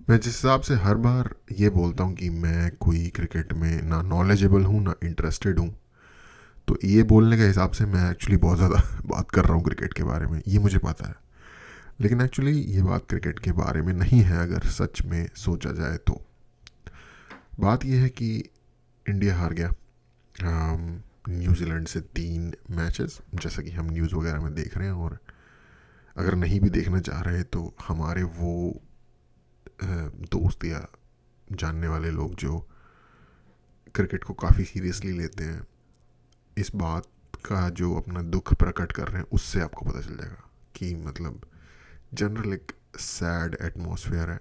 मैं जिस हिसाब से हर बार ये बोलता हूँ कि मैं कोई क्रिकेट में ना नॉलेजेबल हूँ ना इंटरेस्टेड हूँ, तो ये बोलने के हिसाब से मैं एक्चुअली बहुत ज़्यादा बात कर रहा हूँ क्रिकेट के बारे में, ये मुझे पता है। लेकिन एक्चुअली ये बात क्रिकेट के बारे में नहीं है अगर सच में सोचा जाए तो। बात यह है कि इंडिया हार गया न्यूजीलैंड से 3 मैचेस, जैसा कि हम न्यूज़ वगैरह में देख रहे हैं। और अगर नहीं भी देखना चाह रहे तो हमारे वो दोस्त या जानने वाले लोग जो क्रिकेट को काफ़ी सीरियसली लेते हैं, इस बात का जो अपना दुख प्रकट कर रहे हैं उससे आपको पता चल जाएगा कि मतलब जनरल एक सैड एटमॉस्फेयर है।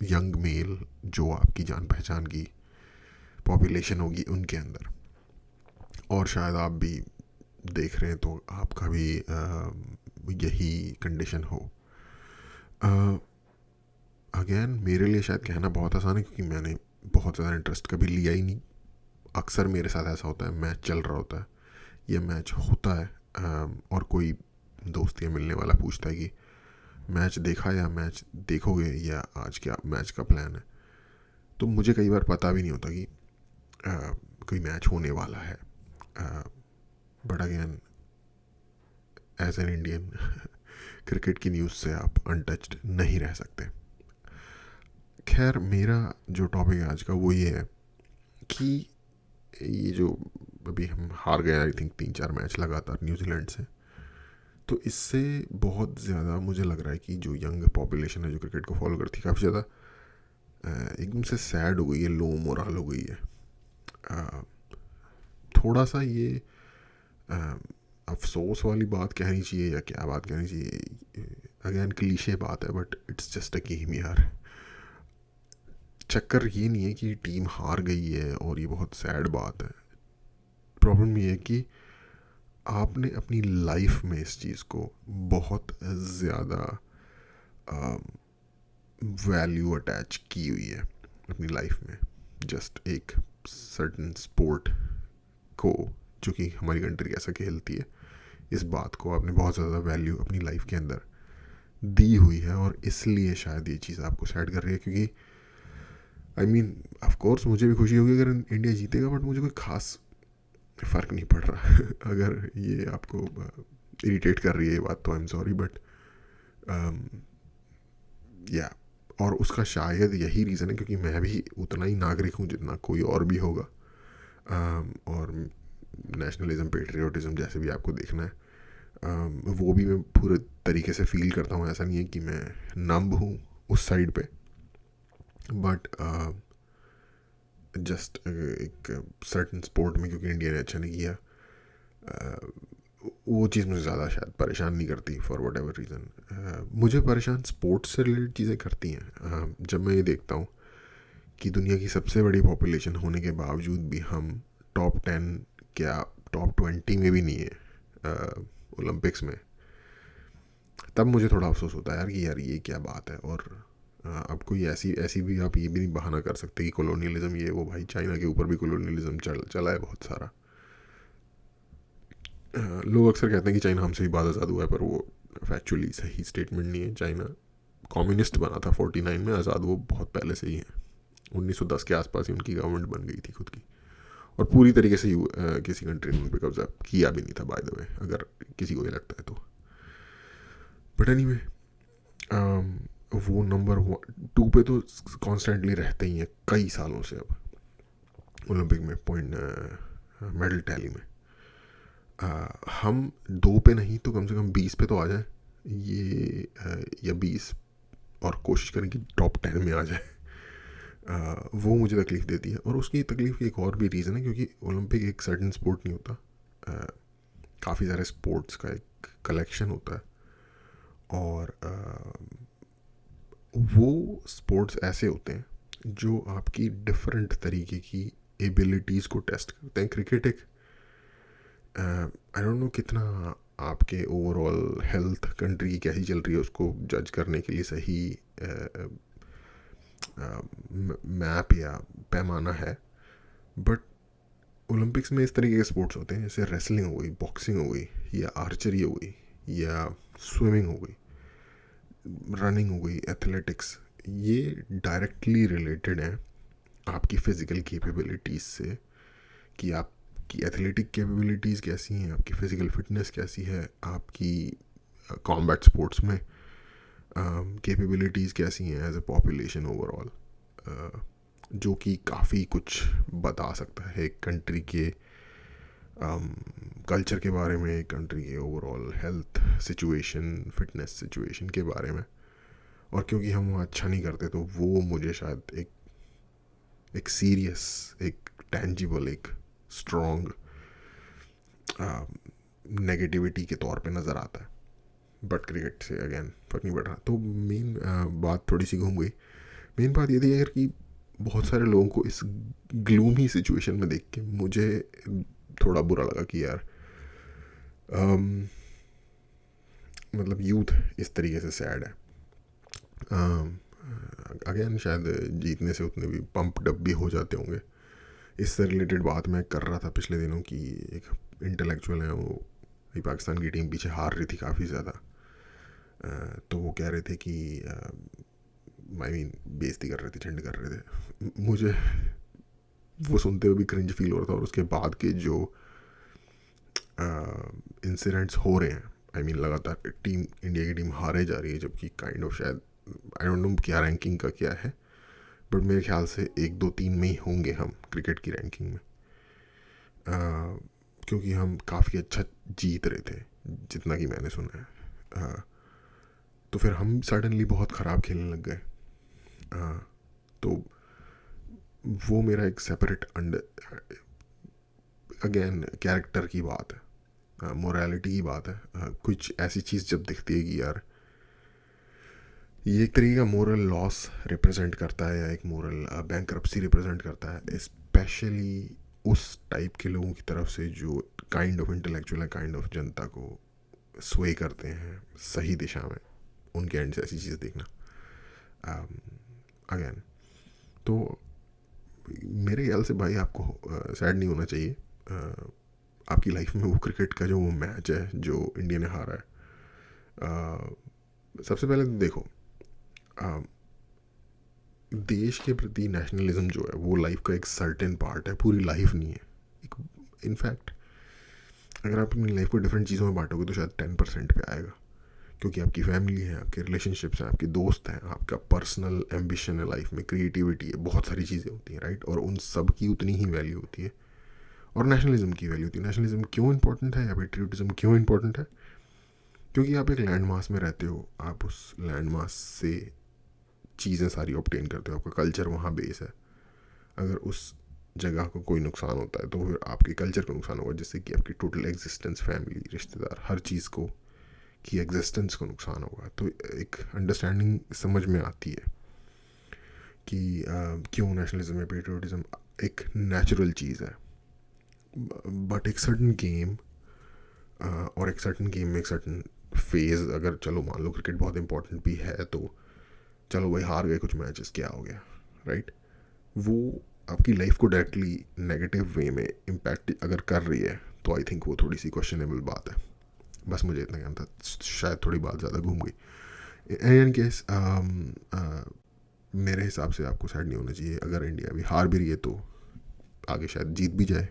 यंग मेल जो आपकी जान पहचान की पॉपुलेशन होगी उनके अंदर, और शायद आप भी देख रहे हैं तो आपका भी यही कंडीशन हो। अगेन मेरे लिए शायद कहना बहुत आसान है क्योंकि मैंने बहुत ज़्यादा इंटरेस्ट कभी लिया ही नहीं। अक्सर मेरे साथ ऐसा होता है, मैच चल रहा होता है या मैच होता है, और कोई दोस्त या मिलने वाला पूछता है कि मैच देखा या मैच देखोगे या आज क्या मैच का प्लान है, तो मुझे कई बार पता भी नहीं होता कि कोई मैच होने वाला है। But again as an Indian cricket की न्यूज़ से आप अनटच्ड नहीं रह सकते। खैर मेरा जो टॉपिक है आज का वो ये है कि ये जो अभी हम हार गए आई थिंक 3-4 मैच लगातार न्यूजीलैंड से, तो इससे बहुत ज़्यादा मुझे लग रहा है कि जो यंग पॉपुलेशन है जो क्रिकेट को फॉलो करती है काफ़ी ज़्यादा एकदम से सैड हो गई है, लो मोरल हो गई है। अ, थोड़ा सा ये अफसोस वाली बात कहनी चाहिए या क्या बात कहनी चाहिए, अगेन क्लीशे बात है but it's just a game यार। चक्कर ये नहीं है कि टीम हार गई है और ये बहुत सैड बात है। प्रॉब्लम ये है कि आपने अपनी लाइफ में इस चीज़ को बहुत ज़्यादा वैल्यू अटैच की हुई है अपनी लाइफ में। जस्ट एक सर्टन स्पोर्ट को जो कि हमारी कंट्री कैसा खेलती है, इस बात को आपने बहुत ज़्यादा वैल्यू अपनी लाइफ के अंदर दी हुई है और इसलिए शायद ये चीज़ आपको सैड कर रही है। क्योंकि आई मीन ऑफ कोर्स मुझे भी खुशी होगी अगर इंडिया जीतेगा, बट मुझे कोई खास फ़र्क नहीं पड़ रहा अगर ये आपको इरिटेट कर रही है ये बात तो आई एम सॉरी, बट या और उसका शायद यही रीज़न है क्योंकि मैं भी उतना ही नागरिक हूँ जितना कोई और भी होगा। और नेशनलिज्म पेट्रियोटिज्म जैसे भी आपको देखना है, वो भी मैं पूरे तरीके से फील करता हूँ। ऐसा नहीं है कि मैं नम्ब हूँ उस साइड पे, बट जस्ट एक सर्टन स्पोर्ट में क्योंकि इंडिया ने अच्छा नहीं किया, वो चीज़ मुझे ज़्यादा शायद परेशान नहीं करती फॉर वट एवर रीज़न। मुझे परेशान स्पोर्ट्स से रिलेटेड चीज़ें करती हैं। जब मैं ये देखता हूँ कि दुनिया की सबसे बड़ी पॉपुलेशन होने के बावजूद भी हम टॉप 10 क्या टॉप 20 में भी नहीं है ओलंपिक्स में, तब मुझे थोड़ा अफसोस होता है यार कि यार ये क्या बात है। और अब कोई ऐसी ऐसी भी आप ये भी नहीं बहाना कर सकते कि कॉलोनियलिज्म ये वो, भाई चाइना के ऊपर भी कॉलोनियलिज्म चला है बहुत सारा। लोग अक्सर कहते हैं कि चाइना हमसे भी बाद आज़ाद हुआ है, पर वो फैक्चुअली सही स्टेटमेंट नहीं है। चाइना कम्युनिस्ट बना था 49 में, आज़ाद वो बहुत पहले से ही है। 1910 के आसपास ही उनकी गवर्नमेंट बन गई थी खुद की, और पूरी तरीके से किसी कंट्री ने उन पर कब्जा किया भी नहीं था बाय द वे, अगर किसी को ये लगता है तो। बट एनी वे वो नंबर 2 पे तो कॉन्स्टेंटली रहते ही हैं कई सालों से अब ओलंपिक में पॉइंट मेडल टैली में। हम 2 पे नहीं तो कम से कम 20 पे तो आ जाए ये, या 20, और कोशिश करें कि टॉप 10 में आ जाए। वो मुझे तकलीफ़ देती है। और उसकी तकलीफ़ की एक और भी रीज़न है क्योंकि ओलंपिक एक सर्टन स्पोर्ट नहीं होता, काफ़ी सारे स्पोर्ट्स का एक कलेक्शन होता है। और वो स्पोर्ट्स ऐसे होते हैं जो आपकी डिफरेंट तरीके की एबिलिटीज़ को टेस्ट करते हैं। क्रिकेट एक आई डोंट नो कितना आपके ओवरऑल हेल्थ कंट्री की कैसी चल रही है उसको जज करने के लिए सही मैप या पैमाना है, बट ओलंपिक्स में इस तरीके के स्पोर्ट्स होते हैं जैसे रेसलिंग हो गई, बॉक्सिंग हो गई, या आर्चरी हो गई, या स्विमिंग हो गई, रनिंग हो गई, एथलेटिक्स, ये डायरेक्टली रिलेटेड है आपकी फ़िज़िकल कैपेबिलिटीज़ से, कि आपकी एथलेटिक कैपेबिलिटीज़ कैसी हैं, आपकी फ़िज़िकल फिटनेस कैसी है, आपकी कॉम्बैट स्पोर्ट्स में कैपेबिलिटीज़ कैसी हैं एज ए पॉपुलेशन ओवरऑल, जो कि काफ़ी कुछ बता सकता है एक कंट्री के कल्चर के बारे में, एक कंट्री के overall health situation, fitness situation के बारे में। और क्योंकि हम वहाँ अच्छा नहीं करते तो वो मुझे शायद एक सीरियस, एक टेंजिबल, एक स्ट्रॉन्ग नेगेटिविटी के तौर पे नज़र आता है। बट क्रिकेट से अगेन फ़र्क नहीं पड़ रहा। तो मेन बात थोड़ी सी घूम गई। मेन बात ये थी यार कि बहुत सारे लोगों को इस ग्लूमी सिचुएशन में देख के मुझे थोड़ा बुरा लगा कि यार मतलब यूथ इस तरीके से सैड है। अगेन शायद जीतने से उतने भी पंप डब भी हो जाते होंगे। इससे रिलेटेड बात मैं कर रहा था पिछले दिनों की, एक इंटेलेक्चुअल है वो, पाकिस्तान की टीम पीछे हार रही थी काफ़ी ज़्यादा, तो वो कह रहे थे कि आई मीन बेइज्जती कर रहे थे, झंड कर रहे थे। मुझे वो सुनते हुए भी क्रिंज फील हो रहा था। और उसके बाद के जो इंसिडेंट्स हो रहे हैं, आई मीन लगातार टीम, इंडिया की टीम हारे जा रही है, जबकि काइंड ऑफ शायद आई डोंट नो क्या रैंकिंग का क्या है, बट मेरे ख्याल से 1 2 3 में ही होंगे हम क्रिकेट की रैंकिंग में, क्योंकि हम काफ़ी अच्छा जीत रहे थे जितना कि मैंने सुना है। तो फिर हम सडनली बहुत ख़राब खेलने लग गए। तो वो मेरा एक सेपरेट अगेन कैरेक्टर की बात है, मोरालिटी की बात है। कुछ ऐसी चीज़ जब दिखती है कि यार ये एक तरीके का मोरल लॉस रिप्रेजेंट करता है, या एक मोरल बैंकरप्सी रिप्रेजेंट करता है, स्पेशली उस टाइप के लोगों की तरफ से जो काइंड ऑफ इंटेलेक्चुअल है, काइंड ऑफ जनता को स्वे करते हैं सही दिशा में, उनके एंड से ऐसी चीज़ देखना अगेन। तो मेरे ख्याल से भाई आपको सैड नहीं होना चाहिए। आपकी लाइफ में वो क्रिकेट का जो वो मैच है जो इंडिया ने हारा है, सबसे पहले तो देखो, देश के प्रति नेशनलिज्म जो है वो लाइफ का एक सर्टेन पार्ट है, पूरी लाइफ नहीं है। एक इनफैक्ट अगर आप अपनी लाइफ को डिफरेंट चीज़ों में बांटोगे तो शायद 10% पे आएगा, क्योंकि आपकी फैमिली है, आपके रिलेशनशिप्स हैं, आपके दोस्त हैं, आपका पर्सनल एम्बिशन है लाइफ में, क्रिएटिविटी है, बहुत सारी चीज़ें होती हैं, राइट। और उन सब की उतनी ही वैल्यू होती है, और नेशनलिज्म की वैल्यू होती है। नेशनलिज्म क्यों इंपॉर्टेंट है या पेट्रियोटिज्म क्यों इंपॉर्टेंट है? क्योंकि आप एक लैंड मास में रहते हो, आप उस लैंड मास से चीज़ें सारी ऑब्टेन करते हो, आपका कल्चर वहाँ बेस है। अगर उस जगह को कोई नुकसान होता है तो फिर आपके कल्चर को नुकसान होगा, जिससे कि आपकी टोटल एग्जिस्टेंस, फैमिली, रिश्तेदार, हर चीज़ को की एग्जिस्टेंस को नुकसान होगा। तो एक अंडरस्टैंडिंग समझ में आती है कि क्यों नेशनलिज्म या पेट्रियोटिज्म एक नेचुरल चीज़ है। बट एक सर्टन गेम और एक सर्टन गेम में एक सर्टन फेज़, अगर चलो मान लो क्रिकेट बहुत इंपॉर्टेंट भी है, तो चलो भाई हार गए कुछ मैचेस, क्या हो गया, राइट। वो आपकी लाइफ को डायरेक्टली नेगेटिव वे में इम्पैक्ट अगर कर रही है तो आई थिंक वो थोड़ी सी क्वेश्चनेबल बात है। बस मुझे इतना कहना था, शायद थोड़ी बात ज़्यादा घूम गई। इन केस मेरे हिसाब से आपको सैड नहीं होना चाहिए। अगर इंडिया भी हार भी रही है तो आगे शायद जीत भी जाए,